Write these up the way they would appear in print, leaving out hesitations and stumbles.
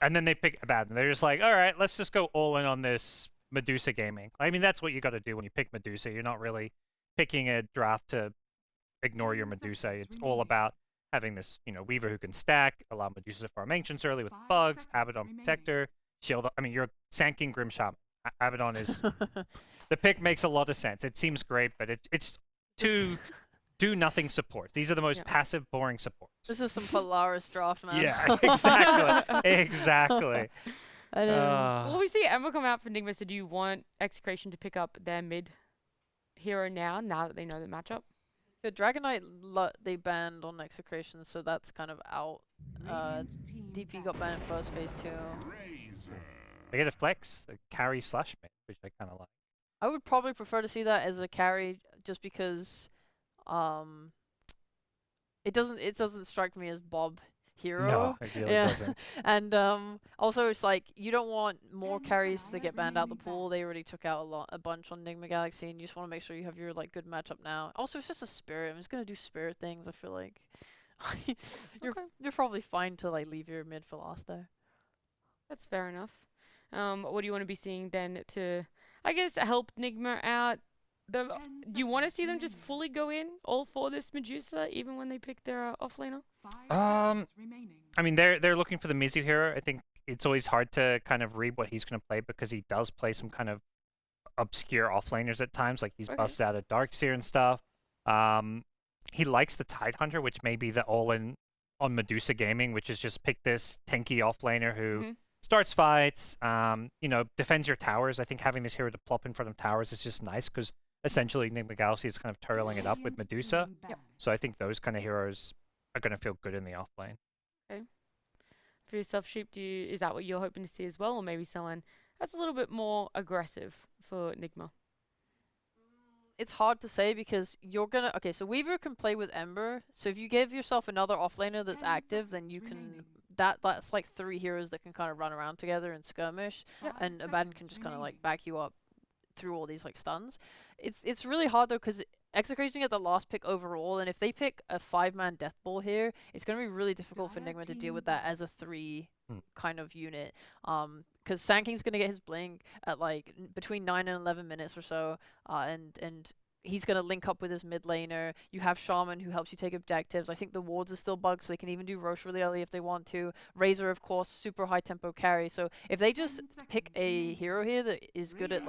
And then they pick Abaddon. They're just like, all right, let's just go all in on this Medusa gaming. I mean, that's what you got to do when you pick Medusa. You're not really picking a draft to ignore your Medusa. It's all about having this, Weaver who can stack, allow Medusa to farm Ancients early with bugs, Abaddon Protector, Shield. I mean, you're Sand King Grim Shaman. Abaddon is... the pick makes a lot of sense. It seems great, but it's too... do nothing support. These are the most passive, boring supports. This is some Polaris draft, man. Yeah, exactly. Exactly. Well, we see Emma come out for Nigma, so do you want Execration to pick up their mid hero now that they know the matchup? The Dragon Knight they banned on Execration, so that's kind of out. DP got banned in first phase 2. They get a flex, the carry / mid, which I kind of like. I would probably prefer to see that as a carry, just because it doesn't strike me as Bob hero. No, it really doesn't. And also it's like you don't want more carries to get banned out the pool. They already took out a bunch on Nigma Galaxy, and you just want to make sure you have your good matchup now. Also, it's just a spirit. I'm just gonna do spirit things. I feel like you're probably fine to leave your mid for last there. That's fair enough. What do you want to be seeing then to, I guess, help Nigma out? Do you want to see them just fully go in all for this Medusa, even when they pick their offlaner? I mean, they're looking for the Mizu hero. I think it's always hard to kind of read what he's going to play, because he does play some kind of obscure offlaners at times. Like he's busted out of Darkseer and stuff. He likes the Tidehunter, which may be the all-in on Medusa gaming, which is just pick this tanky offlaner who starts fights, defends your towers. I think having this hero to plop in front of towers is just nice, because essentially Nigma Galaxy is kind of turtling it up with Medusa. So I think those kind of heroes are going to feel good in the offlane. Okay. For yourself, Sheep, is that what you're hoping to see as well, or maybe someone that's a little bit more aggressive for Nigma? It's hard to say, because you're gonna... Okay, so Weaver can play with Ember, so if you give yourself another offlaner that's active, then you can... That's like 3 heroes that can kind of run around together and skirmish, and Abaddon can just kind of back you up through all these stuns. It's really hard though, because Execration get the last pick overall, and if they pick a 5-man death ball here, it's going to be really difficult for Nigma to deal with that as a 3 kind of unit. Because Sand King's going to get his blink at between 9 and 11 minutes or so, and he's going to link up with his mid laner. You have Shaman who helps you take objectives. I think the wards are still bugged, so they can even do Roche really early if they want to. Razor, of course, super high tempo carry. So if they just pick a hero here that is good at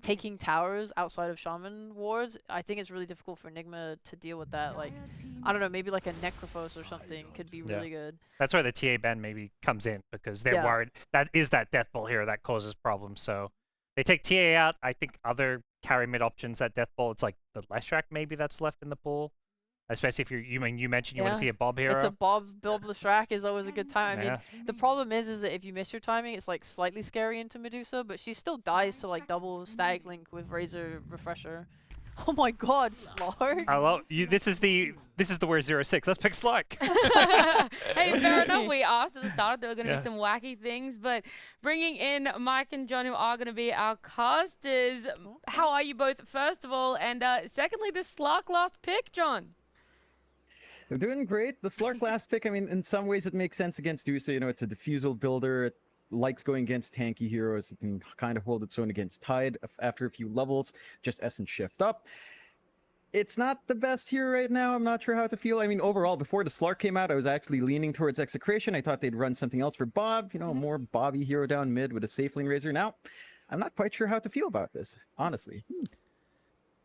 taking towers outside of Shaman wards, I think it's really difficult for Enigma to deal with that. I don't know, maybe a Necrophos or something could be really good. That's where the TA ban maybe comes in, because they're worried that is that death ball hero that causes problems. So they take TA out. I think other carry mid options at death ball, it's like the Leshrac maybe that's left in the pool, especially if you mentioned you want to see a Bob hero. It's a Bob Leshrac is always a good time. I mean, the problem is that if you miss your timing, it's slightly scary into Medusa, but she still dies to double stag link with Razor Refresher. Oh my God, Slark! I love you. This is the word 06. Let's pick Slark. Hey, fair enough. We asked at the start there were going to be some wacky things, but bringing in Mike and John, who are going to be our casters. How are you both, first of all, and secondly, the Slark last pick, John? They're doing great. The Slark last pick, I mean, in some ways it makes sense against Dusa. It's a diffusal builder. It likes going against tanky heroes. It can kind of hold its own against Tide after a few levels. Just Essence shift up. It's not the best hero right now. I'm not sure how to feel. I mean, overall, before the Slark came out, I was actually leaning towards Execration. I thought they'd run something else for Bob. More Bobby hero down mid with a safe lane Razor. Now, I'm not quite sure how to feel about this, honestly.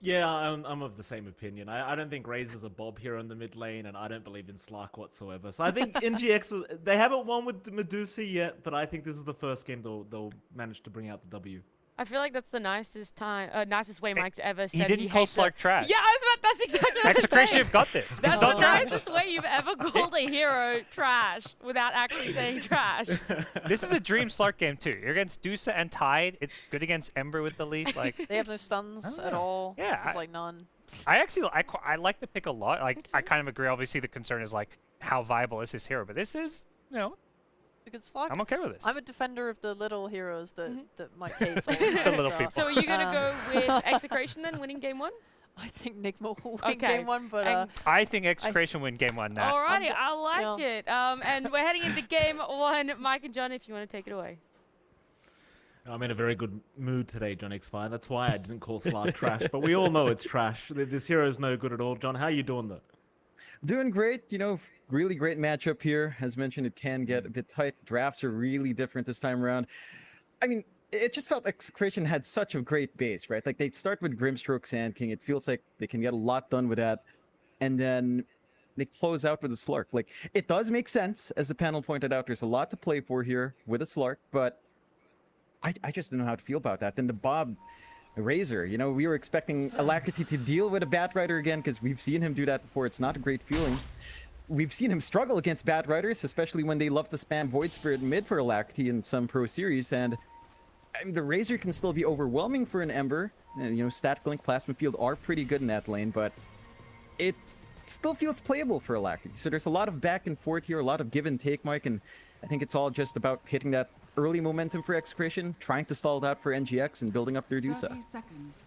Yeah, I'm of the same opinion. I don't think Razor's a Bob hero in the mid lane, and I don't believe in Slark whatsoever. So I think NGX, they haven't won with the Medusa yet, but I think this is the first game they'll manage to bring out the W. I feel like that's the nicest way Mike's ever said he didn't call Slark trash. Yeah, that's exactly what Execration have got this. That's the nicest way you've ever called a hero trash without actually saying trash. This is a dream Slark game too. You're against Dusa and Tide. It's good against Ember with the leash. They have no stuns at all. Yeah, just none. I like the pick a lot. I kind of agree. Obviously, the concern is how viable is this hero, but this is I'm okay with this. I'm a defender of the little heroes that Mike hates. The little people. So are you going to go with Execration then, winning game 1? I think Nigma will win Okay. game 1, but And I think Execration win game 1 now. Alrighty, go- I like yeah. it. And we're heading into game 1. Mike and John, if you want to take it away. I'm in a very good mood today, JohnXFire. That's why I didn't call Slark trash, but we all know it's trash. This hero is no good at all. John, how you doing though? Doing great, you know, really great matchup here. As mentioned, it can get a bit tight. Drafts are really different this time around. I mean, it just felt Execration had such a great base, right? Like, they'd start with Grimstroke Sand King. It feels like they can get a lot done with that. And then they close out with a Slark. Like, it does make sense, as the panel pointed out. There's a lot to play for here with a Slark, but I just don't know how to feel about that. Then the Bob Razor, you know, we were expecting Alacrity to deal with a Batrider again, because we've seen him do that before. It's not a great feeling. We've seen him struggle against Batriders, especially when they love to spam Void Spirit mid for Alacrity in some pro series, and I mean, the Razor can still be overwhelming for an Ember. And, you know, Static Link, Plasma Field are pretty good in that lane, but it still feels playable for Alacrity. So there's a lot of back and forth here, a lot of give and take, Mike, and I think it's all just about hitting that early momentum for Execration, trying to stall it out for NGX and building up their Dusa.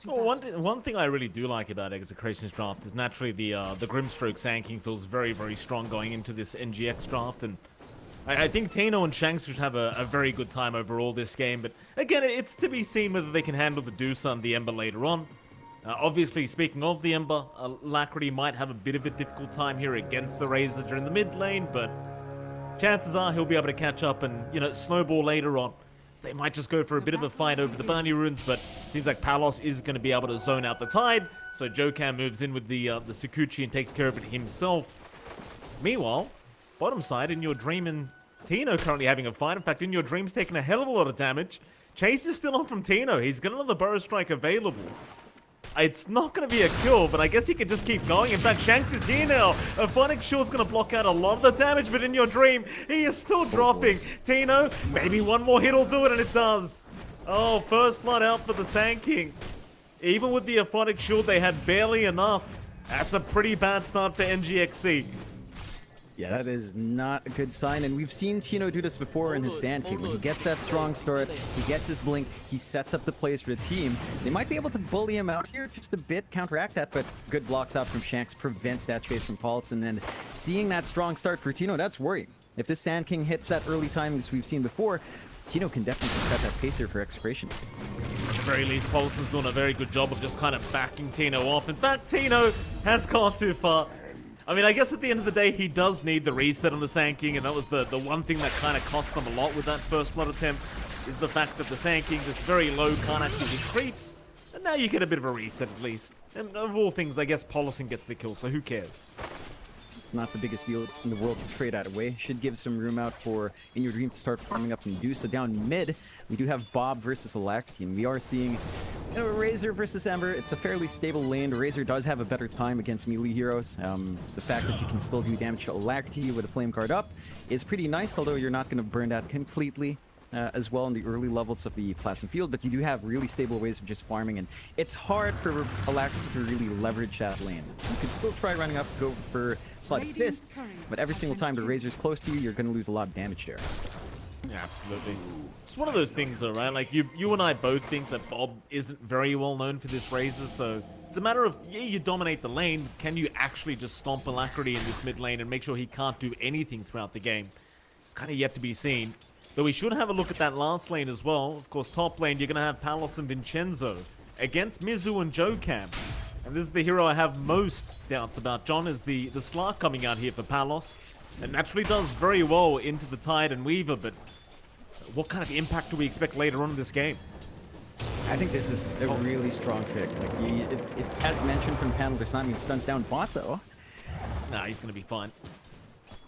Well, one thing I really do like about Execration's draft is naturally the Grimstroke Sand King feels very, very strong going into this NGX draft, and I think Tino and Shanks should have a very good time overall this game, but again, it's to be seen whether they can handle the Dusa and the Ember later on. Obviously, speaking of the Ember, Alacrity might have a bit of a difficult time here against the Razor during the mid lane, but chances are he'll be able to catch up and, you know, snowball later on. So they might just go for a bit of a fight over the Burning Runes, but it seems like Palos is going to be able to zone out the Tide, so Jokam moves in with the Sakuchi and takes care of it himself. Meanwhile, bottom side, in your dream and Tino currently having a fight. In fact, in your dream's taking a hell of a lot of damage. Chase is still on from Tino. He's got another Burrow Strike available. It's not going to be a kill, but I guess he could just keep going. In fact, Shanks is here now. A Phonic Shield's going to block out a lot of the damage, but in your dream, he is still dropping. Tino, maybe one more hit will do it, and it does. Oh, first blood out for the Sand King. Even with the Phonic Shield, they had barely enough. That's a pretty bad start for NGX.SEA. Yeah, that is not a good sign, and we've seen Tino do this before in his Sand King. When he gets that strong start, he gets his blink, he sets up the plays for the team. They might be able to bully him out here just a bit, counteract that, but good blocks out from Shanks prevents that chase from Pulse, and then seeing that strong start for Tino, that's worrying. If this Sand King hits that early time as we've seen before, Tino can definitely set that pace here for Execration. At the very least, Pulse is doing a very good job of just kind of backing Tino off. In fact, Tino has gone too far. I mean, I guess at the end of the day, he does need the reset on the Sand King, and that was the one thing that kind of cost them a lot with that first blood attempt, is the fact that the Sand King is very low, can't actually hit creeps, and now you get a bit of a reset at least. And of all things, I guess Policing gets the kill, so who cares? Not the biggest deal in the world to trade that away. Should give some room out for In Your Dream to start farming up Medusa. Down mid, we do have Bob versus Alacrity, and we are seeing, you know, Razor versus Ember. It's a fairly stable lane. Razor does have a better time against melee heroes. The fact that you can still do damage to Alacrity with a Flame Guard up is pretty nice, although you're not going to burn that completely as well in the early levels of the Plasma Field, but you do have really stable ways of just farming, and it's hard for Alacrity to really leverage that lane. You could still try running up, go for Sleight of Fist, but every single time the Razor's close to you, you're going to lose a lot of damage there. Yeah, absolutely. It's one of those things though, right? Like, you and I both think that Bob isn't very well known for this Razor, so it's a matter of, yeah, you dominate the lane, can you actually just stomp Alacrity in this mid lane and make sure he can't do anything throughout the game? It's kind of yet to be seen. Though we should have a look at that last lane as well. Of course, top lane, you're going to have Palos and Vincenzo against Mizu and Jokam. And this is the hero I have most doubts about. John is the Slark coming out here for Palos. And naturally does very well into the Tide and Weaver, but what kind of impact do we expect later on in this game? I think this is a really strong pick. Like, it has mentioned from the panel, there's not even stuns down bot, though. Nah, he's going to be fine.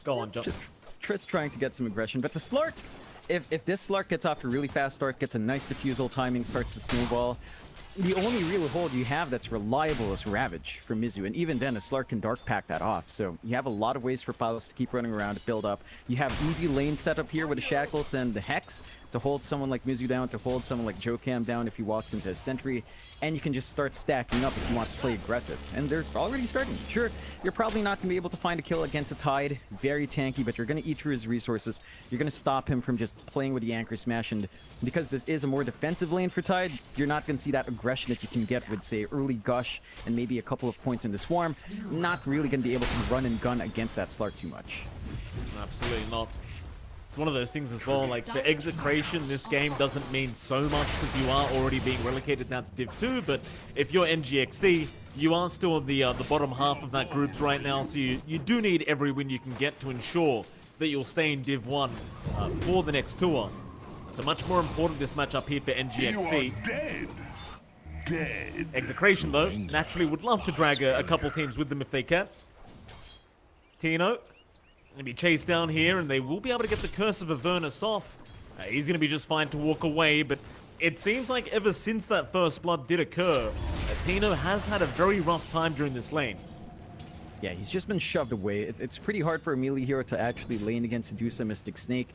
Go on, John. Just Triss trying to get some aggression, but the Slark, if this Slark gets off to a really fast start, gets a nice diffusal timing, starts to snowball, the only real hold you have that's reliable is Ravage from Mizu, and even then a Slark can Dark Pack that off, so you have a lot of ways for Palos to keep running around, build up. You have easy lane setup here with the Shackles and the Hex to hold someone like Mizu down, to hold someone like Jokam down if he walks into a Sentry, and you can just start stacking up if you want to play aggressive. And they're already starting. Sure, you're probably not going to be able to find a kill against a Tide, very tanky, but you're going to eat through his resources. You're going to stop him from just playing with the Anchor Smash, and because this is a more defensive lane for Tide, you're not going to see that aggressive aggression that you can get with, say, early Gush and maybe a couple of points in the Swarm, not really going to be able to run and gun against that Slark too much. Absolutely not. It's one of those things as well, like the Execration this game doesn't mean so much because you are already being relocated down to Div 2, but if you're NGX.SEA, you are still in the bottom half of that group right now, so you do need every win you can get to ensure that you'll stay in Div 1 for the next tour. So much more important this matchup here for NGX.SEA. Dead. Execration, though, naturally would love to drag a couple teams with them if they can. Tino going to be chased down here, and they will be able to get the Curse of Avernus off. He's going to be just fine to walk away, but it seems like ever since that first blood did occur, Tino has had a very rough time during this lane. Yeah, he's just been shoved away. It's pretty hard for a melee hero to actually lane against Sedusa Mystic Snake.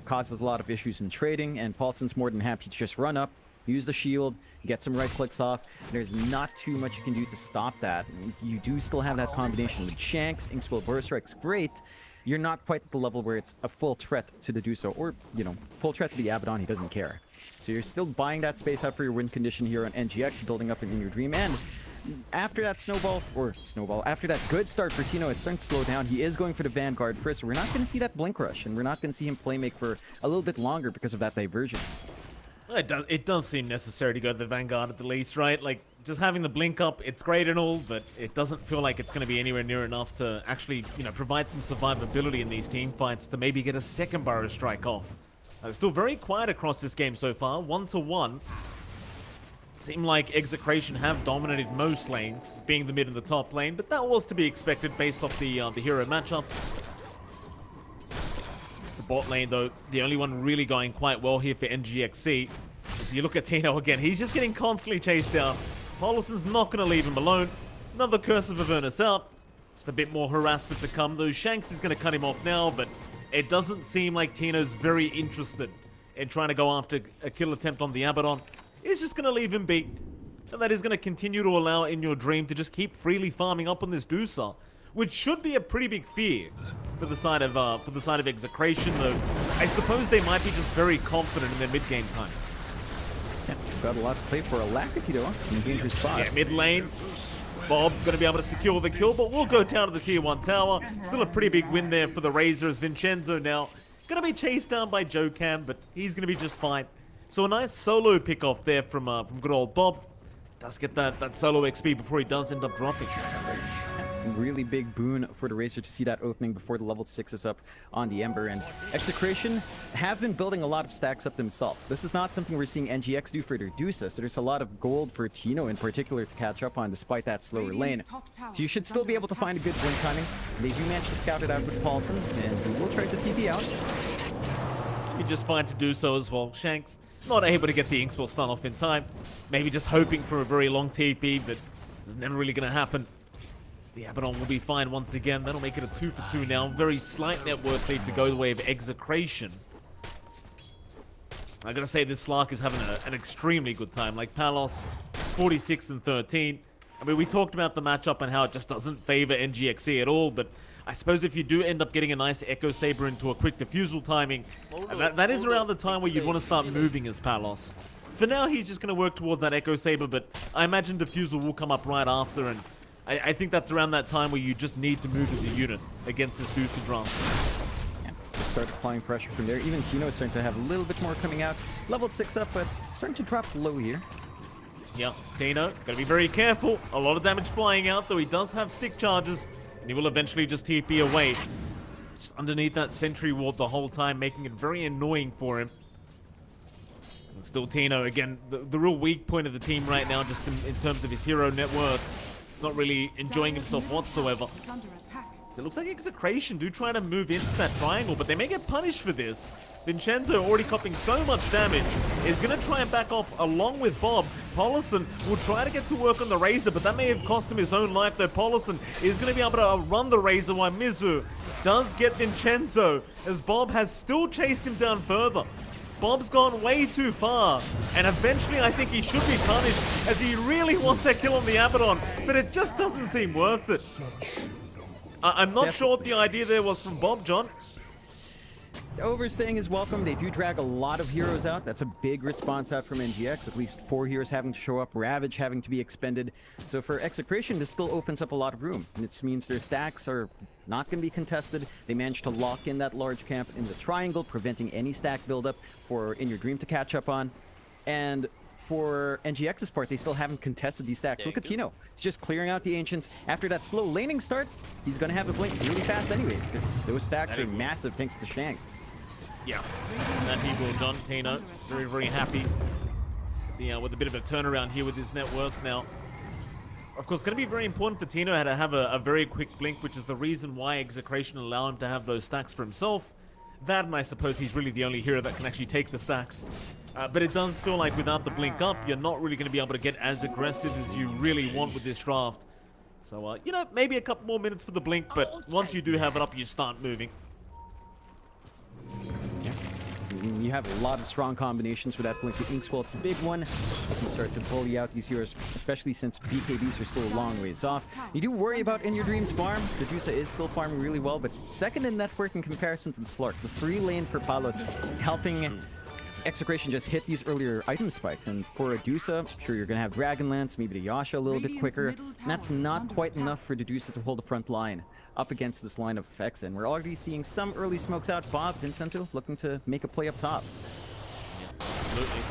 Causes a lot of issues in trading, and Paulson's more than happy to just run up, use the shield, get some right clicks off. There's not too much you can do to stop that. You do still have that combination with Shanks, Inkspill Burst Strike's great. You're not quite at the level where it's a full threat to the Duso, or, you know, full threat to the Abaddon. He doesn't care. So you're still buying that space out for your win condition here on NGX, building up in your dream. And after that after that good start for Tino, it's starting to slow down. He is going for the Vanguard first, so we're not going to see that Blink Rush, and we're not going to see him play make for a little bit longer because of that diversion. It does seem necessary to go to the Vanguard at the least, right? Like, just having the blink up, it's great and all, but it doesn't feel like it's going to be anywhere near enough to actually, you know, provide some survivability in these team fights to maybe get a second Burrow Strike off. It's still very quiet across this game so far, 1-1. Seemed like Execration have dominated most lanes, being the mid and the top lane, but that was to be expected based off the hero matchups. The bot lane, though, the only one really going quite well here for NGX.SEA. So you look at Tino again, he's just getting constantly chased down. Pauluson's not going to leave him alone. Another Curse of Avernus out. Just a bit more harassment to come, though. Shanks is going to cut him off now, but it doesn't seem like Tino's very interested in trying to go after a kill attempt on the Abaddon. He's just going to leave him be. And that is going to continue to allow In Your Dream to just keep freely farming up on this Dusa, which should be a pretty big fear for the side of Execration, though I suppose they might be just very confident in their mid-game time. Yeah, got a lot to play for. A Lackey, in a dangerous spot. Yeah, mid lane. Bob going to be able to secure the kill, but we'll go down to the tier 1 tower. Still a pretty big win there for the Razor, as Vincenzo now going to be chased down by Joe Cam, but he's going to be just fine. So a nice solo pick off there from good old Bob. Does get that solo XP before he does end up dropping. Really big boon for the Razor to see that opening before the level 6 is up on the Ember. And Execration have been building a lot of stacks up themselves. This is not something we're seeing NGX do for their Dusa, so there's a lot of gold for Tino in particular to catch up on despite that slower lane. So you should still be able to find a good blink timing. They do manage to scout it out with Paulson, and we will try to TP out. You just fine to do so as well. Shanks not able to get the Inkspill stun off in time. Maybe just hoping for a very long TP, but it's never really going to happen. The Abaddon will be fine once again. That'll make it a 2-for-2 now. Very slight net worth lead to go the way of Execration. I gotta say, this Slark is having an extremely good time. Like Palos, 46 and 13. I mean, we talked about the matchup and how it just doesn't favor NGX.SEA at all, but I suppose if you do end up getting a nice Echo Saber into a quick defusal timing, that is around the time where you'd want to start moving as Palos. For now, he's just going to work towards that Echo Saber, but I imagine defusal will come up right after, and I think that's around that time where you just need to move as a unit against this Dusa drum. Yeah, just start applying pressure from there. Even Tino is starting to have a little bit more coming out. Level 6 up, but starting to drop low here. Yeah, Tino, gotta be very careful. A lot of damage flying out, though he does have stick charges, and he will eventually just TP away. Just underneath that sentry ward the whole time, making it very annoying for him. And still Tino, again, the real weak point of the team right now, just in terms of his hero net worth. He's not really enjoying himself whatsoever. So it looks like Execration do try to move into that triangle, but they may get punished for this. Vincenzo, already copying so much damage, is going to try and back off along with Bob. Paulson will try to get to work on the Razor, but that may have cost him his own life, though Paulson is going to be able to run the Razor while Mizu does get Vincenzo, as Bob has still chased him down further. Bob's gone way too far, and eventually I think he should be punished, as he really wants that kill on the Abaddon, but it just doesn't seem worth it. I'm not sure what the idea there was from Bob, John. Overstaying is welcome. They do drag a lot of heroes out. That's a big response out from NGX. At least 4 heroes having to show up, Ravage having to be expended. So for Execration, this still opens up a lot of room. And it means their stacks are not going to be contested. They managed to lock in that large camp in the triangle, preventing any stack buildup for In Your Dream to catch up on. And for NGX's part, they still haven't contested these stacks. Look at Tino. He's just clearing out the Ancients. After that slow laning start, he's going to have a blink really fast anyway, because those stacks are massive thanks to Shanks. Yeah, that he will, John. Tino, very, very happy with a bit of a turnaround here with his net worth now. Of course, going to be very important for Tino to have a very quick blink, which is the reason why Execration allow him to have those stacks for himself. That, and I suppose he's really the only hero that can actually take the stacks. But it does feel like without the blink up, you're not really going to be able to get as aggressive as you really want with this draft. So, you know, maybe a couple more minutes for the blink, but once you do have it up, you start moving. You have a lot of strong combinations with that blink. The Inkswell's the big one. You can start to bully out these heroes, especially since BKBs are still a long ways off. You do worry about In Your Dream's farm. Medusa is still farming really well, but second in net worth in comparison to the Slark. The free lane for Palos helping Execration just hit these earlier item spikes. And for Medusa, sure, you're going to have Dragonlance, maybe the Yasha a little bit quicker. And that's not quite enough for Medusa to hold the front line up against this line of effects. And we're already seeing some early smokes out. Bob, Vincenzo looking to make a play up top. Absolutely.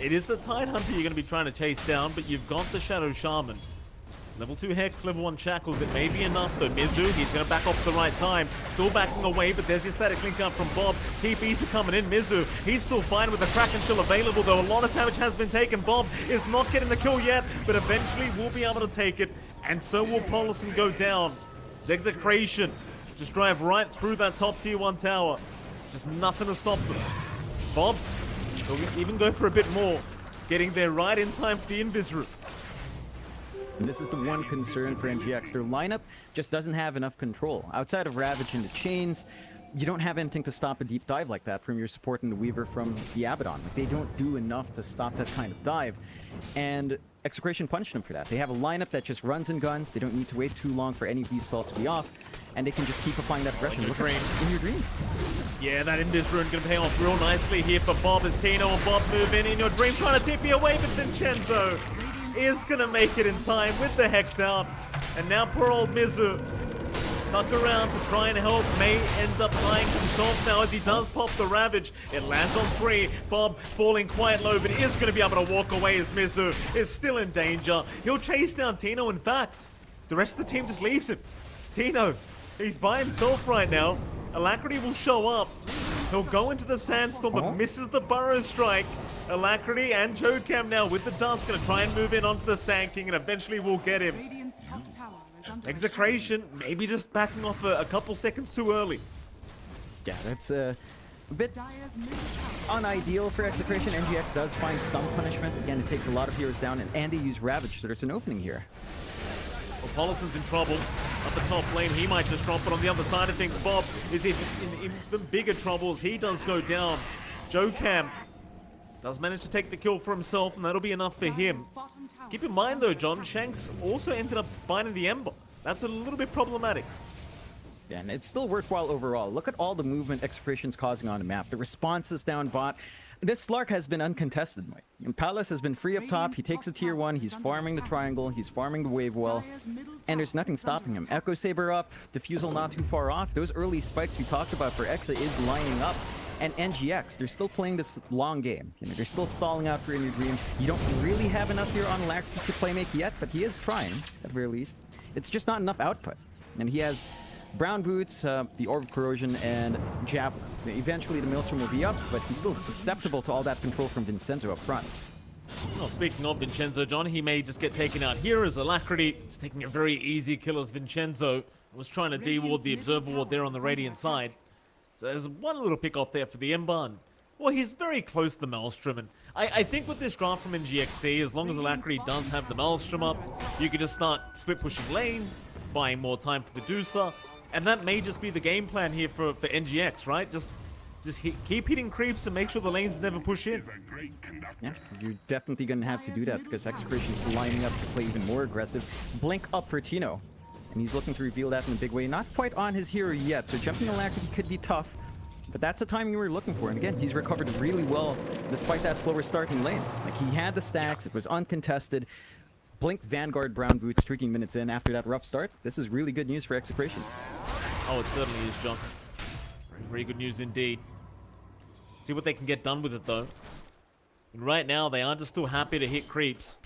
It is the Tide Hunter you're going to be trying to chase down, but you've got the Shadow Shaman. Level 2 Hex, level 1 Shackles, it may be enough though. Mizu, he's going to back off at the right time. Still backing away, but there's your static link up from Bob. TPs are coming in. Mizu, he's still fine with the Kraken still available, though a lot of damage has been taken. Bob is not getting the kill yet, but eventually will be able to take it, and so will Polison go down. Execration just drive right through that top tier 1 tower. Just nothing to stop them. Bob, he'll even go for a bit more. Getting there right in time for the Invis route. And this is the one concern for NGX. Their lineup just doesn't have enough control. Outside of Ravage and the Chains, you don't have anything to stop a deep dive like that from your support and the Weaver from the Abaddon. Like, they don't do enough to stop that kind of dive. And Execration punished them for that. They have a lineup that just runs and guns. They don't need to wait too long for any of these spells to be off. And they can just keep applying that aggression. Look at In Your Dream. Yeah, that Invis rune going to pay off real nicely here for Bob as Tino and Bob move in Your Dream, trying to tip you away, but Vincenzo is going to make it in time with the Hex out. And now poor old Mizu, stuck around to try and help, may end up dying himself now as he does pop the Ravage. It lands on 3. Bob falling quite low, but is going to be able to walk away as Mizu is still in danger. He'll chase down Tino, in fact. The rest of the team just leaves him. Tino, he's by himself right now. Alacrity will show up. He'll go into the Sandstorm, but misses the Burrow Strike. Alacrity and Jodcam now with the Dust going to try and move in onto the Sand King, and eventually will get him. Execration maybe just backing off a couple seconds too early. Yeah, that's a bit unideal for Execration. NGX does find some punishment. Again, it takes a lot of heroes down, and they use Ravage, so there's an opening here. Well, Polison's in trouble. Up the top lane, he might just drop, but on the other side of things, Bob is in the bigger troubles. He does go down. Jodcam does manage to take the kill for himself, and that'll be enough for him. Keep in mind, though, John, Shanks also ended up binding the Ember. That's a little bit problematic. Yeah, and it's still worthwhile overall. Look at all the movement Execration's causing on the map. The responses down bot. This Slark has been uncontested, Mike. And Palace has been free up top. He takes a tier 1. He's farming the triangle. He's farming the wave well. And there's nothing stopping him. Echo Saber up. Diffusal not too far off. Those early spikes we talked about for Exa is lining up. And NGX, they're still playing this long game. You know, they're still stalling out for In Your Dream. You don't really have enough here on Alacrity to playmake yet, but he is trying, at the very least. It's just not enough output. And he has Brown Boots, the Orb of Corrosion, and Javelin. Eventually the Maelstrom will be up, but he's still susceptible to all that control from Vincenzo up front. Well, speaking of Vincenzo, John, he may just get taken out here as Alacrity is taking a very easy kill as Vincenzo was trying to de-ward the Observer Ward there on the Radiant side. So there's one little pick off there for the Ember. Well, he's very close to the Maelstrom, and I think with this draft from NGX.SEA, as long as Alacrity does have the Maelstrom up, you can just start split pushing lanes, buying more time for the Deucer, and that may just be the game plan here for NGX, right? Just keep hitting creeps and make sure the lanes never push in. Yeah, you're definitely going to have to do that because Execration's lining up to play even more aggressive. Blink up for Tino, and he's looking to reveal that in a big way. Not quite on his hero yet, so jumping Alacrity could be tough. But that's the timing we were looking for. And again, he's recovered really well despite that slower starting lane. Like, he had the stacks, it was uncontested. Blink Vanguard Brown Boots 13 minutes in after that rough start. This is really good news for Execration. Oh, it certainly is, John. Very, very good news indeed. See what they can get done with it, though. And right now, they are just still happy to hit creeps.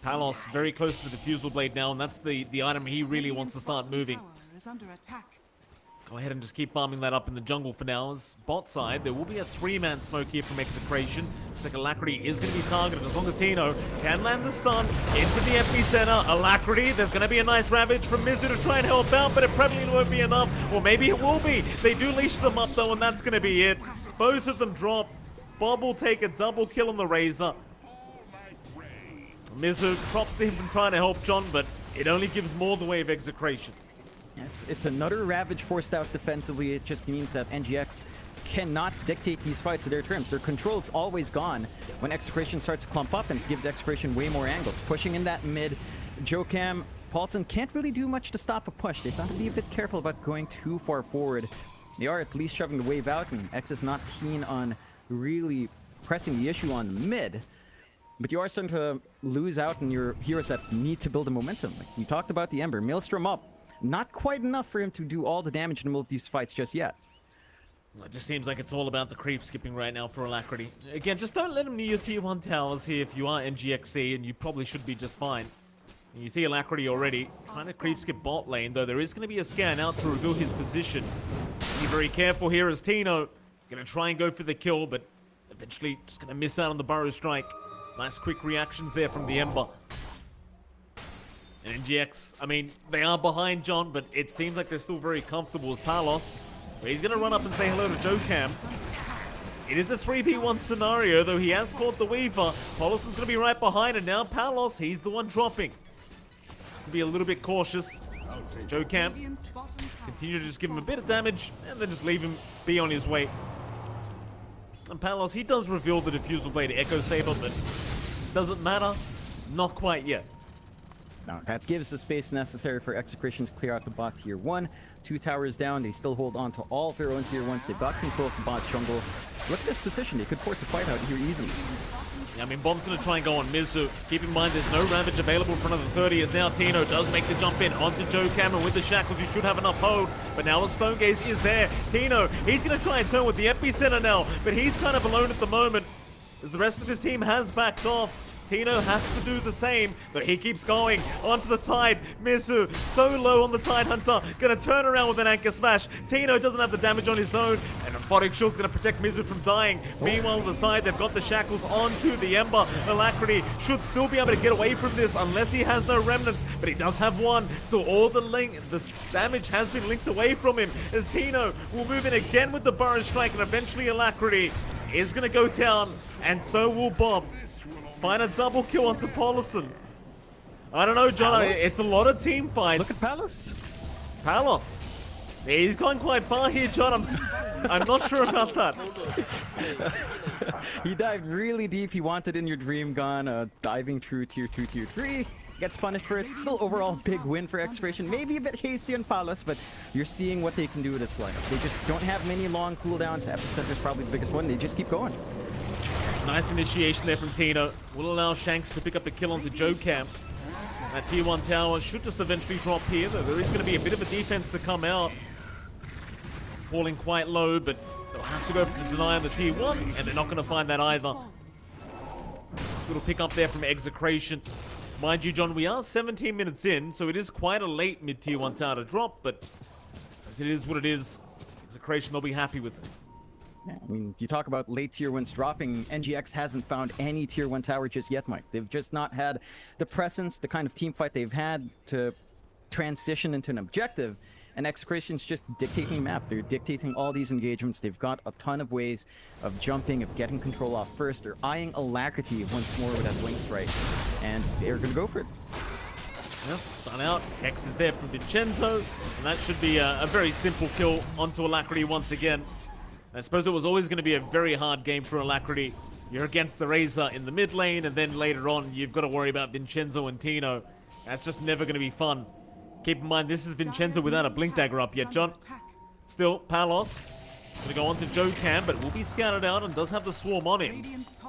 Palos very close to the Diffusal Blade now, and that's the item he really wants to start moving. Go ahead and just keep farming that up in the jungle for now. As bot side, there will be a 3-man smoke here from Execration. Looks like Alacrity is going to be targeted as long as Tino can land the stun into the epicenter. Alacrity, there's going to be a nice ravage from Mizu to try and help out, but it probably won't be enough. Or maybe it will be. They do leash them up though, and that's going to be it. Both of them drop. Bob will take a double kill on the Razor. Mizu, props to him for trying to help John, but it only gives more the way of Execration. It's another Ravage forced out defensively. It just means that NGX cannot dictate these fights to their terms. Their control is always gone when Execration starts to clump up, and it gives Execration way more angles. Pushing in that mid, Jocam, Paulson can't really do much to stop a push. They've got to be a bit careful about going too far forward. They are at least shoving the wave out, and X is not keen on really pressing the issue on the mid. But you are starting to lose out on your heroes that need to build a momentum. Like we talked about the Ember. Maelstrom up. Not quite enough for him to do all the damage in the middle of these fights just yet. It just seems like it's all about the creep skipping right now for Alacrity. Again, just don't let him near your tier 1 towers here if you are NGX.SEA, and you probably should be just fine. And you see Alacrity already trying to creep skip bot lane, though there is going to be a scan out to reveal his position. Be very careful here as Tino going to try and go for the kill, but eventually just going to miss out on the Burrow Strike. Nice quick reactions there from the Ember. And NGX, I mean, they are behind John, but it seems like they're still very comfortable as Palos. But he's going to run up and say hello to Jocam. It is a 3v1 scenario, though he has caught the Weaver. Poloson's going to be right behind, and now Palos, he's the one dropping. Just have to be a little bit cautious. Jocam, continue to just give him a bit of damage, and then just leave him be on his way. And Palos, he does reveal the Diffusal Blade Echo Saber, but doesn't matter. Not quite yet. Now, that gives the space necessary for Execration to clear out the bot tier 1. 2 towers down, they still hold on to all of their own tier 1s. They've got control of the bot jungle. Look at this position, they could force a fight out here easily. Yeah, I mean, Bomb's going to try and go on Mizu. Keep in mind, there's no Ravage available for another 30, as now Tino does make the jump in onto Jocam, and with the shackles, you should have enough hold. But now the Stone Gaze is there. Tino, he's going to try and turn with the epicenter now, but he's kind of alone at the moment, as the rest of his team has backed off. Tino has to do the same, but he keeps going onto the Tide. Mizu, so low on the Tide Hunter, gonna turn around with an Anchor Smash. Tino doesn't have the damage on his own, and Robotic Shield's gonna protect Mizu from dying. Meanwhile, on the side, they've got the shackles onto the Ember. Alacrity should still be able to get away from this unless he has no remnants, but he does have one. So all the damage has been linked away from him, as Tino will move in again with the Burrow Strike, and eventually Alacrity is gonna go down, and so will Bob. Find a double kill onto Paulson. I don't know, John. Palos? It's a lot of team fights. Look at Palos. Palos. He's gone quite far here, John. I'm not sure about that. He dived really deep. He wanted in your dream gun, diving through tier 2, tier 3. Gets punished for it. Still overall big win for Execration. Maybe a bit hasty on Palos, but you're seeing what they can do with this lineup. They just don't have many long cooldowns. Epicenter's probably the biggest one. They just keep going. Nice initiation there from Tino. Will allow Shanks to pick up a kill onto Jocam. That tier 1 tower should just eventually drop here, though there is going to be a bit of a defense to come out. Falling quite low, but they'll have to go for the deny on the tier 1, and they're not going to find that either. This little pick up there from Execration. Mind you, John, we are 17 minutes in, so it is quite a late mid-tier 1 tower to drop, but I suppose it is what it is. Execration, they'll be happy with it. Yeah, I mean, if you talk about late tier 1s dropping, NGX hasn't found any tier 1 tower just yet, Mike. They've just not had the presence, the kind of team fight they've had to transition into an objective. And Execration's just dictating the map. They're dictating all these engagements. They've got a ton of ways of jumping, of getting control off first. They're eyeing Alacrity once more with that Blink Strike. And they're going to go for it. Yep, stun out. Hex is there from Vincenzo. And that should be a very simple kill onto Alacrity once again. I suppose it was always going to be a very hard game for Alacrity. You're against the Razor in the mid lane, and then later on, you've got to worry about Vincenzo and Tino. That's just never going to be fun. Keep in mind, this is Vincenzo without a Blink Dagger up yet, John. Still, Palos Gonna go on to Joe Cam, but will be scattered out and does have the swarm on him.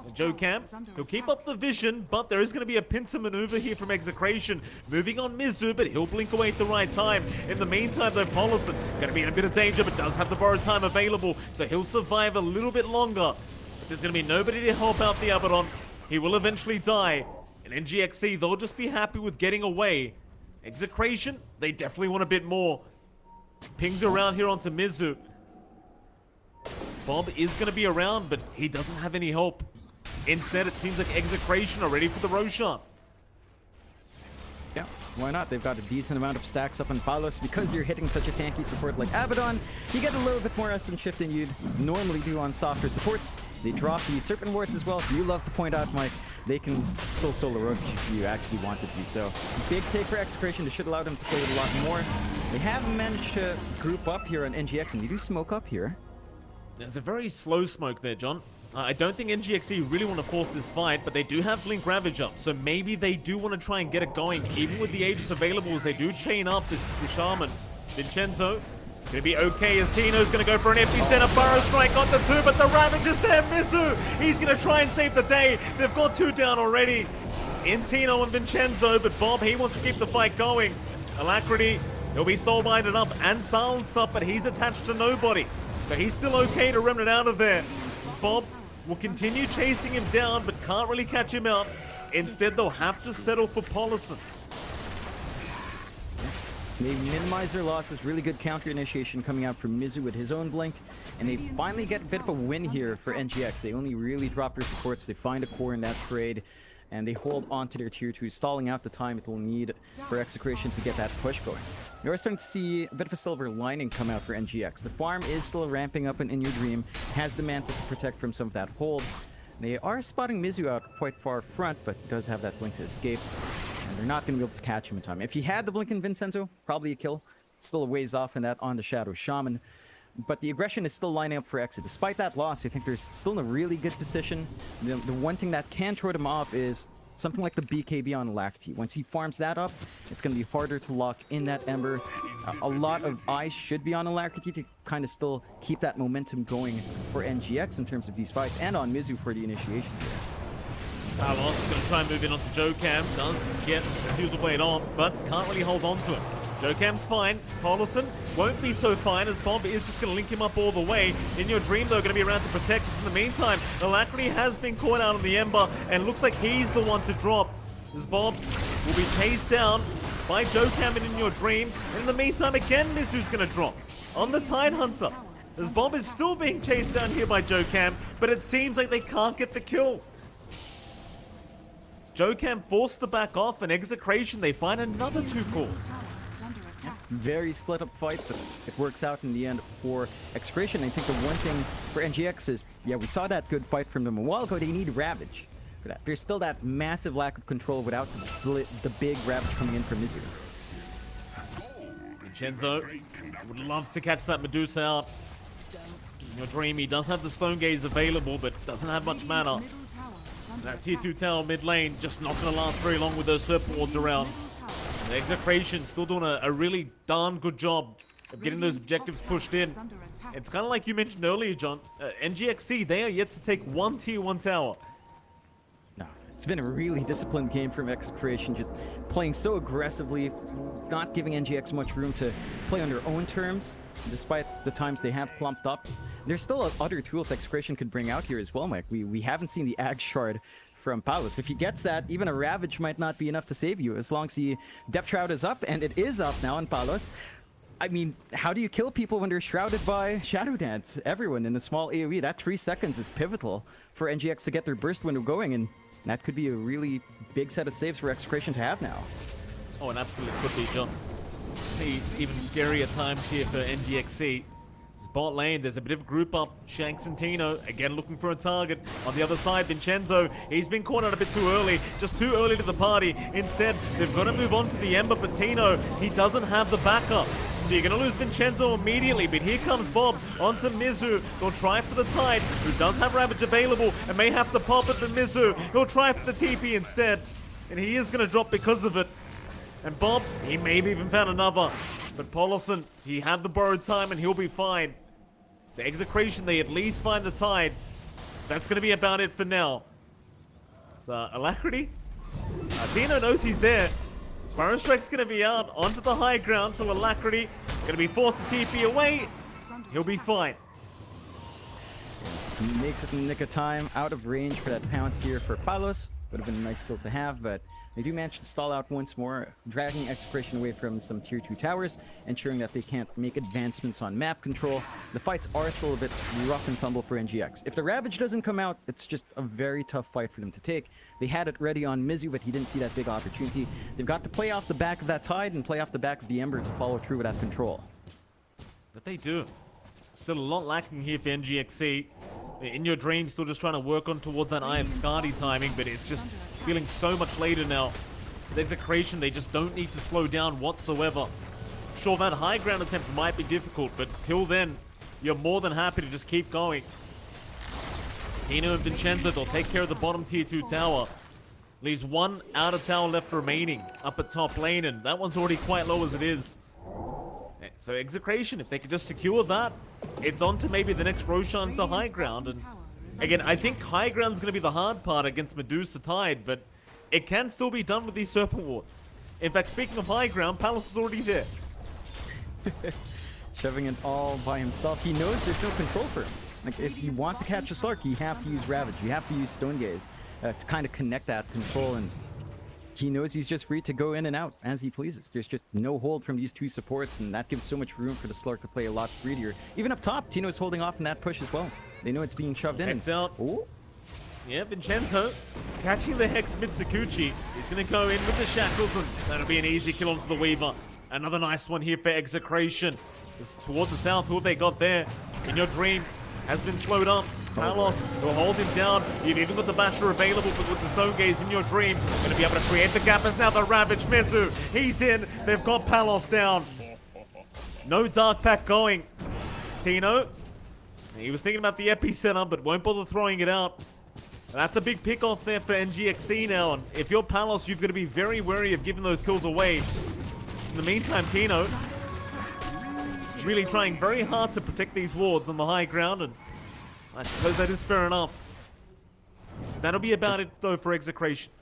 And Joe Cam, he'll keep up the vision, but there is going to be a pincer maneuver here from Execration. Moving on Mizu, but he'll blink away at the right time. In the meantime, though, Paulison going to be in a bit of danger, but does have the borrowed time available, so he'll survive a little bit longer. But there's going to be nobody to help out the Abaddon. He will eventually die. And NGX.SEA, they'll just be happy with getting away. Execration, they definitely want a bit more. Pings around here onto Mizu. Bob is going to be around, but he doesn't have any help. Instead, it seems like Execration are ready for the Roshan. Yeah, why not? They've got a decent amount of stacks up on Palos. Because you're hitting such a tanky support like Abaddon, you get a little bit more essence shift than you'd normally do on softer supports. They drop the Serpent Wards as well, so you love to point out, Mike, they can still solo roach if you actually wanted to. So, big take for Execration. They should allow them to play with a lot more. They have managed to group up here on NGX, and you do smoke up here. There's a very slow smoke there, John. I don't think NGX.SEA really want to force this fight, but they do have Blink Ravage up, so maybe they do want to try and get it going. Even with the Aegis available, as they do chain up the Shaman. Vincenzo gonna be okay as Tino's gonna go for an empty center burrow strike onto 2, but the Ravage is there. Mizu, he's gonna try and save the day. They've got 2 down already. In Tino and Vincenzo, but Bob, he wants to keep the fight going. Alacrity, he'll be soul-binded up and silenced up, but he's attached to nobody. So he's still okay to remnant out of there. As Bob will continue chasing him down, but can't really catch him out. Instead, they'll have to settle for Paulison. They minimize their losses. Really good counter initiation coming out from Mizu with his own blink. And they finally get a bit of a win here for NGX. They only really drop their supports. They find a core in that trade. And they hold on to their tier 2, stalling out the time it will need for Execration to get that push going. You're starting to see a bit of a silver lining come out for NGX. The farm is still ramping up in your dream, has the mantle to protect from some of that hold. They are spotting Mizu out quite far front, but he does have that blink to escape. And they're not going to be able to catch him in time. If he had the blink in Vincenzo, probably a kill. It's still a ways off in that on the Shadow Shaman. But the aggression is still lining up for Exit. Despite that loss, I think they're still in a really good position. The one thing that can throw them off is something like the BKB on Alacrity. Once he farms that up, it's going to be harder to lock in that Ember. A lot of eyes should be on Alacrity to kind of still keep that momentum going for NGX in terms of these fights, and on Mizu for the initiation. Palos is going to try and move in onto Joe Cam. Does get the Fusel Blade off, but can't really hold on to him. Joe Cam's fine. Paulison won't be so fine, as Bob is just going to link him up all the way. In your dream, though, going to be around to protect us. In the meantime, Alacrity has been caught out on the Ember, and looks like he's the one to drop. As Bob will be chased down by Joe Cam in your dream. And in the meantime, again, Mizu's going to drop on the Tidehunter. As Bob is still being chased down here by Joe Cam, but it seems like they can't get the kill. Joe Cam forced to back off, and Execration, they find another 2 cores. Very split up fight, but it works out in the end for Execration. I think the one thing for NGX is, yeah, we saw that good fight from them a while ago. They need Ravage for that. There's still that massive lack of control without the big Ravage coming in from Mizu. Vincenzo would love to catch that Medusa out. In your dream, he does have the Stone Gaze available, but doesn't have much mana. That tier 2 tower mid lane just not going to last very long with those Serpent Wards around. The Execration still doing a really darn good job of getting those objectives pushed in. It's kind of like you mentioned earlier, John. NGX.SEA, they are yet to take 1 tier 1 tower. No, it's been a really disciplined game from Execration, just playing so aggressively, not giving NGX much room to play on their own terms, despite the times they have clumped up. There's still other tools Execration could bring out here as well, Mike. We haven't seen the Ag Shard from Palos. If he gets that, even a Ravage might not be enough to save you, as long as the Depth Shroud is up, and it is up now on Palos. I mean, how do you kill people when they're shrouded by Shadow Dance? Everyone in a small AoE, that 3 seconds is pivotal for NGX to get their burst window going, and that could be a really big set of saves for Execration to have now. Oh, it absolutely could be, John. Even scarier times here for NGX.SEA. Bot lane, there's a bit of a group up. Shanks and Tino, again looking for a target. On the other side, Vincenzo, he's been caught out a bit too early. Just too early to the party. Instead, they've got to move on to the Ember, but Tino, he doesn't have the backup. So you're going to lose Vincenzo immediately, but here comes Bob onto Mizu. He'll try for the Tide, who does have Ravage available and may have to pop it to Mizu. He'll try for the TP instead, and he is going to drop because of it. And Bob, he may have even found another. But Paulison, he had the borrowed time and he'll be fine. So Execration, they at least find the Tide. That's going to be about it for now. So Alacrity, Tino knows he's there. Burrow Strike's going to be out onto the high ground, so Alacrity going to be forced to TP away. He'll be fine. He makes it in the nick of time, out of range for that pounce here for Palos. Would have been a nice kill to have, but they do manage to stall out once more, dragging Execration away from some tier 2 towers, ensuring that they can't make advancements on map control. The fights are still a bit rough and tumble for NGX. If the Ravage doesn't come out, it's just a very tough fight for them to take. They had it ready on Mizu, but he didn't see that big opportunity. They've got to play off the back of that Tide and play off the back of the Ember to follow through with that control. But they do. Still a lot lacking here for NGX.SEA. In Your Dream, still just trying to work on towards that Eye of Skadi timing, but it's just feeling so much later now. As Execration, they just don't need to slow down whatsoever. Sure, that high ground attempt might be difficult, but till then, you're more than happy to just keep going. Tino and Vincenzo, they'll take care of the bottom tier 2 tower. Leaves one outer tower left remaining up at top lane, and that one's already quite low as it is. So Execration, if they could just secure that, it's on to maybe the next Roshan to high ground. And again, I think high ground's going to be the hard part against Medusa Tide, but it can still be done with these Serpent Wards. In fact, speaking of high ground, Palos is already there. Shoving it all by himself. He knows there's no control for him. Like, if you want to catch a Slark, you have to use Ravage. You have to use Stone Gaze to kind of connect that control, and he knows he's just free to go in and out as he pleases. There's just no hold from these two supports, and that gives so much room for the Slark to play a lot greedier. Even up top, Tino's holding off in that push as well. They know it's being shoved in. Hex out. Ooh. Yeah, Vincenzo catching the Hex mid-Sakuchi. He's going to go in with the Shackles, and that'll be an easy kill onto the Weaver. Another nice one here for Execration. It's towards the south. Who have they got there? In Your Dream has been slowed up. Palos will hold him down. You've even got the Basher available, but with the Stone Gaze In Your Dream, going to be able to create the gap as now the Ravage Mizu. He's in. They've got Palos down. No Dark Pack going. Tino, he was thinking about the epicenter, but won't bother throwing it out. That's a big pick off there for NGX.SEA now. And if you're Palos, you've got to be very wary of giving those kills away. In the meantime, Tino really trying very hard to protect these wards on the high ground, and I suppose that is fair enough. That'll be about it though for Execration.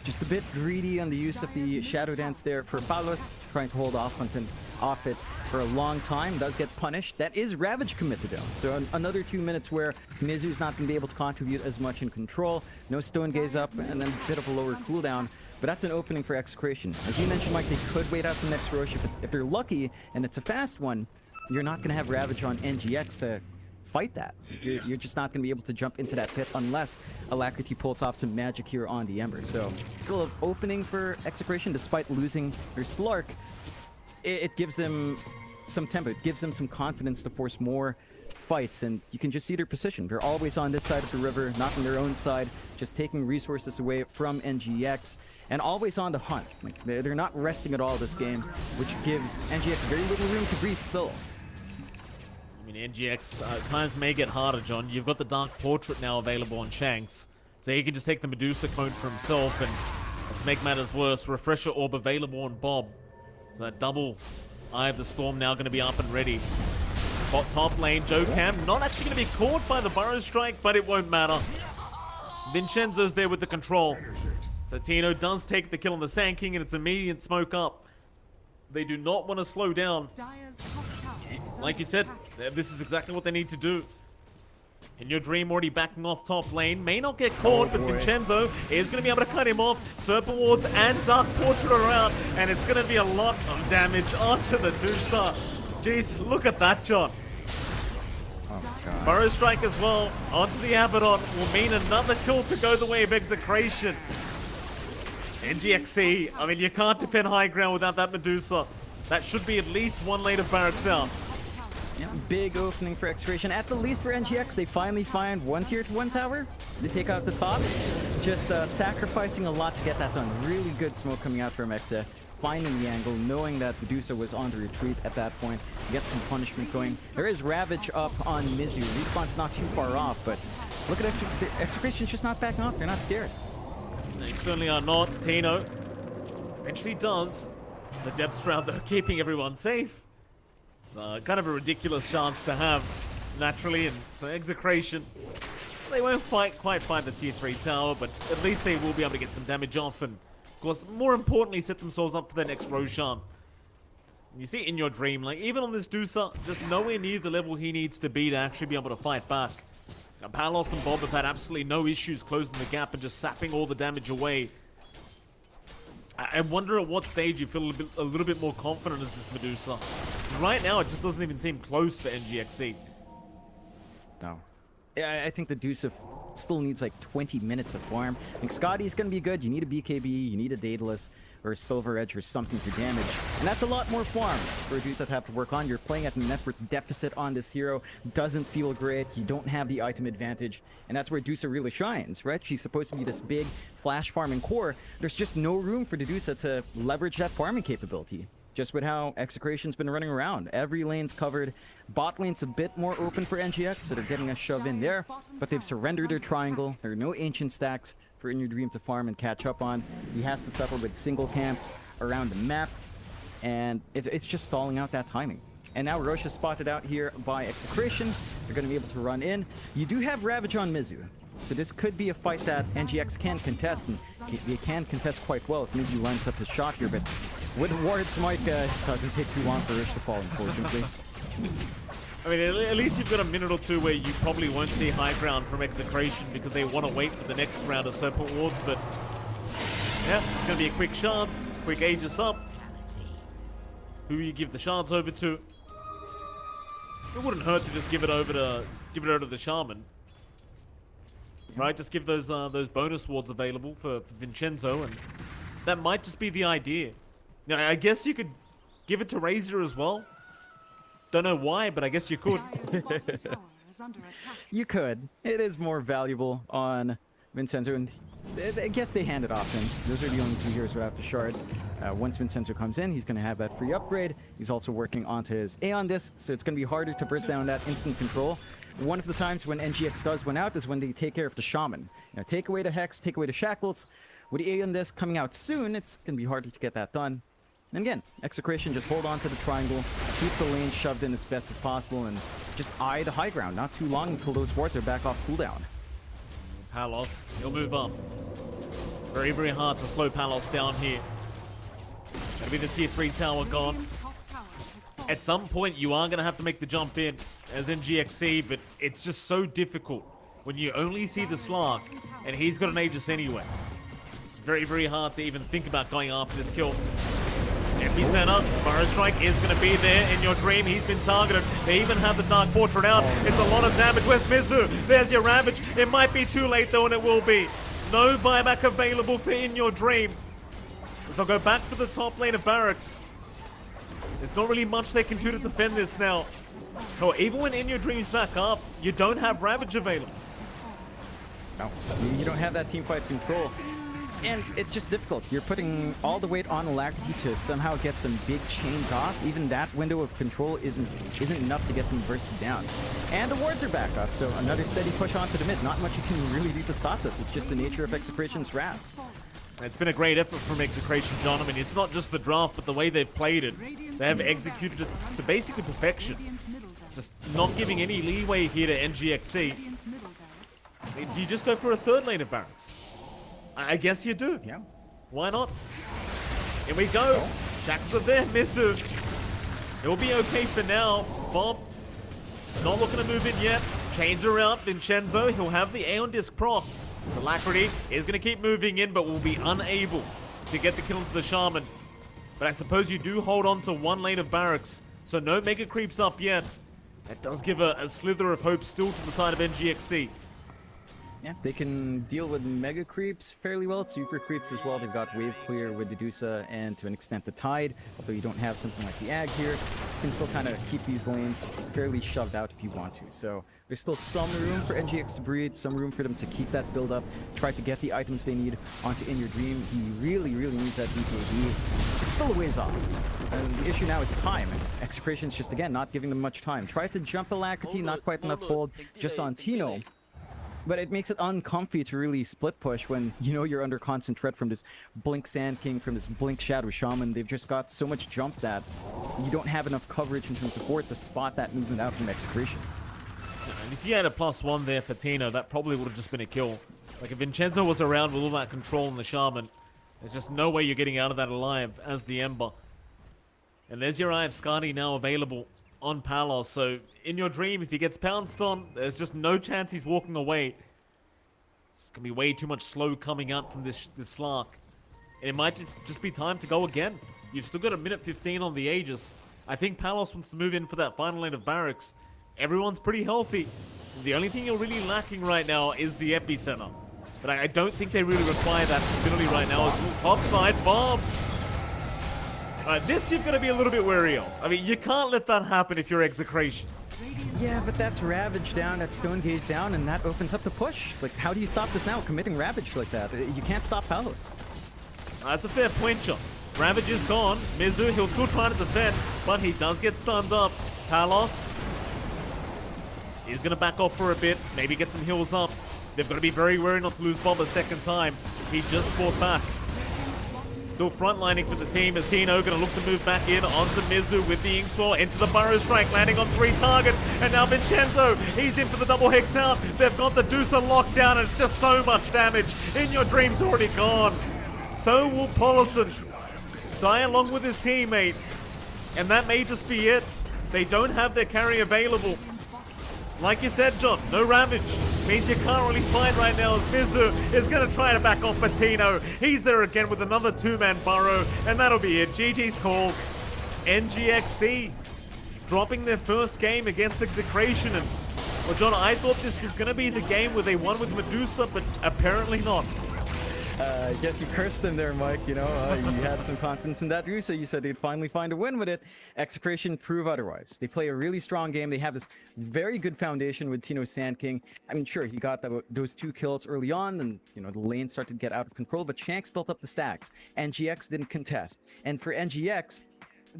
Just a bit greedy on the use of the Shadow Dance there for Palos, trying to hold off it for a long time. Does get punished. That is Ravage committed though. So another 2 minutes where Mizu's not going to be able to contribute as much in control. No Stone Gaze up, and then a bit of a lower cooldown. But that's an opening for Execration. As you mentioned, Mike, they could wait out the next Rosh. If they're lucky and it's a fast one, you're not going to have Ravage on NGX to fight that. You're just not going to be able to jump into that pit unless Alacrity pulls off some magic here on the Ember. So still an opening for Execration despite losing their Slark. It gives them some tempo. It gives them some confidence to force more fights, and you can just see their position. They're always on this side of the river, not on their own side, just taking resources away from NGX, and always on the hunt. Like, they're not resting at all this game, which gives NGX very little room to breathe still. I mean, NGX, times may get harder, John. You've got the Dark Portrait now available on Shanks, so he can just take the Medusa cone for himself, and to make matters worse, Refresher Orb available on Bob. So that double Eye of the Storm now going to be up and ready. Top lane, Joe Cam not actually going to be caught by the Burrow Strike, but it won't matter. Vincenzo's there with the control. So Tino does take the kill on the Sand King, and it's immediate smoke up. They do not want to slow down. Like you said, this is exactly what they need to do. In Your Dream already backing off top lane. May not get caught, but Vincenzo is going to be able to cut him off. Serpent Wards and Dark Portrait around, and it's going to be a lot of damage onto the Dusa. Jeez, look at that, John. Burrow Strike as well onto the Abaddon will mean another kill to go the way of Execration. NGX.SEA, I mean, you can't defend high ground without that Medusa. That should be at least one lane of barracks out. Yeah, big opening for Execration. At the least for NGX, they finally find one tier 1 tower. They take out the top. Just sacrificing a lot to get that done. Really good smoke coming out from Exa. Finding the angle, knowing that Medusa was on the retreat at that point. Get some punishment going. There is Ravage up on Mizu. Respawn's not too far off, but look at Execration's just not backing off. They're not scared. They certainly are not. Tino eventually does. The depth shroud, though, keeping everyone safe. It's kind of a ridiculous chance to have. naturally, and so Execration, they won't quite find the tier 3 tower, but at least they will be able to get some damage off, and of course, more importantly, set themselves up for their next Roshan. You see in your dream, like, even on this Dusa, just nowhere near the level he needs to be to actually be able to fight back. Now, Palos and Bob have had absolutely no issues closing the gap and just sapping all the damage away. I wonder at what stage you feel a little bit more confident as this Medusa. Right now, it just doesn't even seem close for NGX.SEA. No. Yeah, I think the Deuce still needs like 20 minutes of farm. I think Scotty's going to be good. You need a BKB, you need a Daedalus, or a Silver Edge, or something for damage. And that's a lot more farm for a Deuce to have to work on. You're playing at a net worth deficit on this hero. Doesn't feel great. You don't have the item advantage. And that's where Deuce really shines, right? She's supposed to be this big flash farming core. There's just no room for Deuce to leverage that farming capability. Just with how Execration's been running around. Every lane's covered. Bot lane's a bit more open for NGX, so they're getting a shove in there. But they've surrendered their triangle. There are no ancient stacks for In Your Dream to farm and catch up on. He has to suffer with single camps around the map. And it's just stalling out that timing. And now Roche is spotted out here by Execration. They're going to be able to run in. You do have Ravage on Mizu. So this could be a fight that NGX can contest, and they can contest quite well if Mizu lines up his shot here, but with Ward Smite, doesn't take too long for Roche to fall, unfortunately. I mean, at least you've got a minute or two where you probably won't see high ground from Execration because they want to wait for the next round of Serpent Wards, but yeah, it's going to be a quick shards, quick Aegis up. Who you give the shards over to? It wouldn't hurt to just give it over to the Shaman. Right, just give those bonus wards available for Vincenzo, and that might just be the idea. Now, I guess you could give it to Razor as well. Don't know why, but I guess you could. You could. It is more valuable on Vincenzo, and I guess they hand it off him. Those are the only two heroes without the shards. Once Vincenzo comes in, he's going to have that free upgrade. He's also working onto his Aeon Disc, so it's going to be harder to burst down that instant control. One of the times when NGX does win out is when they take care of the Shaman. You know, take away the Hex, take away the Shackles. With the Aeon Disc coming out soon, it's going to be harder to get that done. And again, Execration, just hold on to the triangle, keep the lane shoved in as best as possible, and just eye the high ground. Not too long until those wards are back off cooldown. Palos, he'll move up. Very, very hard to slow Palos down here. Gonna be the tier 3 tower gone. At some point, you are gonna have to make the jump in as NGX.SEA, but it's just so difficult when you only see the Slark, and he's got an Aegis anyway. It's very, very hard to even think about going after this kill. Empty center, Burrow Strike is going to be there in your dream. He's been targeted. They even have the Dark Portrait out. It's a lot of damage. Where's Mizu? There's your Ravage. It might be too late though, and it will be. No buyback available for In Your Dream. They'll go back for the top lane of Barracks. There's not really much they can do to defend this now. So even when In Your Dream's back up, you don't have Ravage available. No, you don't have that teamfight control. And it's just difficult. You're putting all the weight on Alacrity to somehow get some big chains off. Even that window of control isn't enough to get them bursted down. And the wards are back up, so another steady push onto the mid. Not much you can really do to stop this. It's just the nature of Execration's wrath. It's been a great effort from Execration, John. I mean, it's not just the draft, but the way they've played it. They have executed it to basically perfection. Just not giving any leeway here to NGX.SEA. Do you just go for a third lane of Barracks? I guess you do. Yeah. Why not? Here we go. Shackles are there. Mizu. It will be okay for now. Bob not looking to move in yet. Chains are out. Vincenzo, he'll have the Aeon Disc proc. Alacrity is going to keep moving in, but will be unable to get the kill into the Shaman. But I suppose you do hold on to one lane of Barracks, so no mega creeps up yet. That does give a slither of hope still to the side of NGX.SEA. Yeah, they can deal with mega creeps fairly well. Super creeps as well. They've got wave clear with the Dusa and to an extent the Tide. Although you don't have something like the Ag here, you can still kind of keep these lanes fairly shoved out if you want to. So there's still some room for NGX to breed, some room for them to keep that build up, try to get the items they need onto In Your Dream. He really, really needs that BKB. It's still a ways off. And the issue now is time. And Execration's just, again, not giving them much time. Try to jump Alacrity, not quite enough hold just on Tino. But it makes it uncomfy to really split push when you know you're under constant threat from this Blink Sand King, from this Blink Shadow Shaman. They've just got so much jump that you don't have enough coverage in terms of forward to spot that movement out from Execration. And if you had a +1 there for Tino, that probably would have just been a kill. Like, if Vincenzo was around with all that control in the Shaman, there's just no way you're getting out of that alive as the Ember. And there's your Eye of Skadi now available on Palos. So, in your dream, if he gets pounced on, there's just no chance he's walking away. It's going to be way too much slow coming out from this Slark. And it might just be time to go again. You've still got a minute 15 on the Aegis. I think Palos wants to move in for that final lane of barracks. Everyone's pretty healthy. The only thing you're really lacking right now is the epicenter. But I don't think they really require that ability right now. It's top side bomb. This you've got to be a little bit wary of. I mean, you can't let that happen if you're Execration. Yeah, but that's Ravage down, that's Stone Gaze down, and that opens up the push. Like, how do you stop this now, committing Ravage like that? You can't stop Palos. That's a fair point, John. Ravage is gone. Mizu, he'll still try to defend, but he does get stunned up. Palos is going to back off for a bit, maybe get some heals up. They've got to be very wary not to lose Bob a second time. He just fought back. Still frontlining for the team as Tino going to look to move back in onto Mizu with the Inkswell into the Burrow Strike, landing on 3 targets. And now Vincenzo, he's in for the double hex out. They've got the Deucer locked down and it's just so much damage. In Your Dream's already gone. So will Paulison die along with his teammate. And that may just be it. They don't have their carry available. Like you said, John, no Ravage. Means you can't really fight right now as Mizu is going to try to back off Patino. He's there again with another 2-man burrow, and that'll be it. GG's called. NGX.SEA dropping their first game against Execration. And, well, John, I thought this was going to be the game where they won with Medusa, but apparently not. I guess you cursed them there, Mike. You know, you had some confidence in that Medusa. You said they'd finally find a win with it. Execration prove otherwise. They play a really strong game. They have this very good foundation with Tino Sand King. I mean, sure, he got those 2 kills early on, and you know the lane started to get out of control. But Shanks built up the stacks. NGX didn't contest, and for NGX,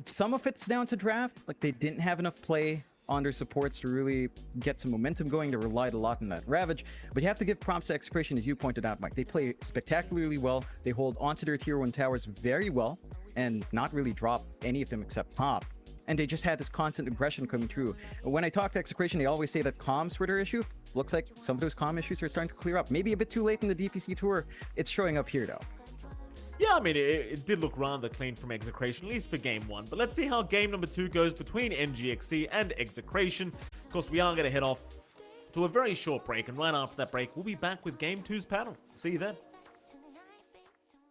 some of it's down to draft. Like they didn't have enough play on their supports to really get some momentum going. They relied a lot on that Ravage, but you have to give prompts to Execration, as you pointed out, Mike. They play spectacularly well. They hold onto their tier 1 towers very well and not really drop any of them except top. And they just had this constant aggression coming through. When I talk to Execration, they always say that comms were their issue. Looks like some of those comm issues are starting to clear up. Maybe a bit too late in the DPC tour. It's showing up here though. Yeah, I mean, it did look rather clean from Execration, at least for game 1. But let's see how game number 2 goes between NGX.SEA and Execration. Of course, we are going to head off to a very short break, and right after that break, we'll be back with game 2's panel. See you then.